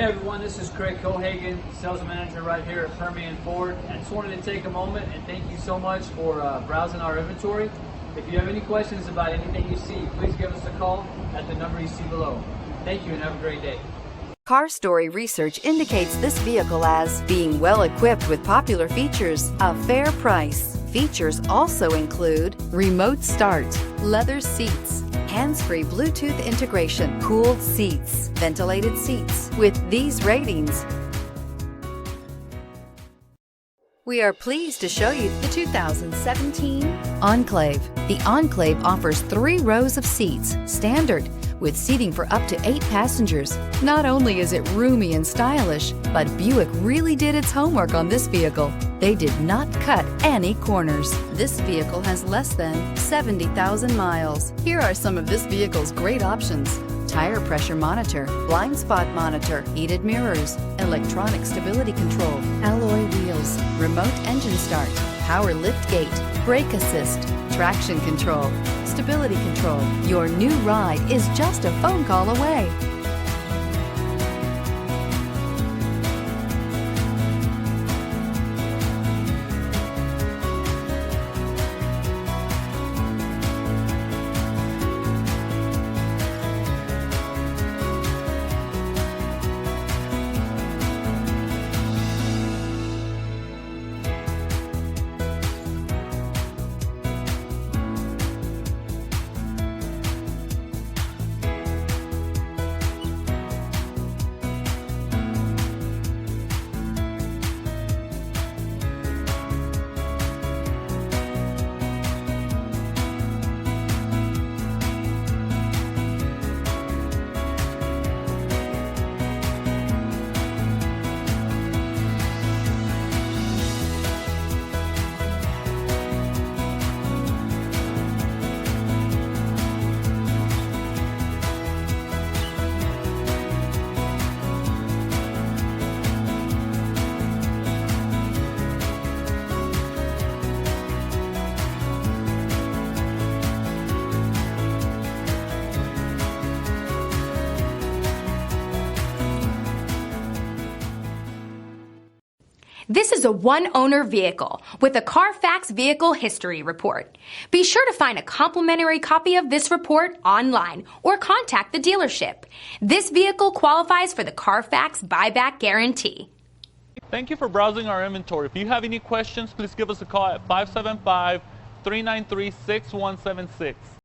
Hey everyone, this is Craig Cohagen, sales manager right here at Permian Ford. I just wanted to take a moment and thank you so much for browsing our inventory. If you have any questions about anything you see, please give us a call at the number you see below. Thank you and have a great day. Car Story research indicates this vehicle as being well equipped with popular features, a fair price. Features also include remote start, leather seats, hands-free Bluetooth integration, cooled seats, ventilated seats. With these ratings, we are pleased to show you the 2017 Enclave. The Enclave offers 3 rows of seats, standard, with seating for up to 8 passengers. Not only is it roomy and stylish, but Buick really did its homework on this vehicle. They did not cut any corners. This vehicle has less than 70,000 miles. Here are some of this vehicle's great options: tire pressure monitor, blind spot monitor, heated mirrors, electronic stability control, alloy wheels, remote engine start, power lift gate, brake assist, traction control, stability control. Your new ride is just a phone call away. This is a one-owner vehicle with a Carfax Vehicle History Report. Be sure to find a complimentary copy of this report online or contact the dealership. This vehicle qualifies for the Carfax Buyback Guarantee. Thank you for browsing our inventory. If you have any questions, please give us a call at 575-393-6176.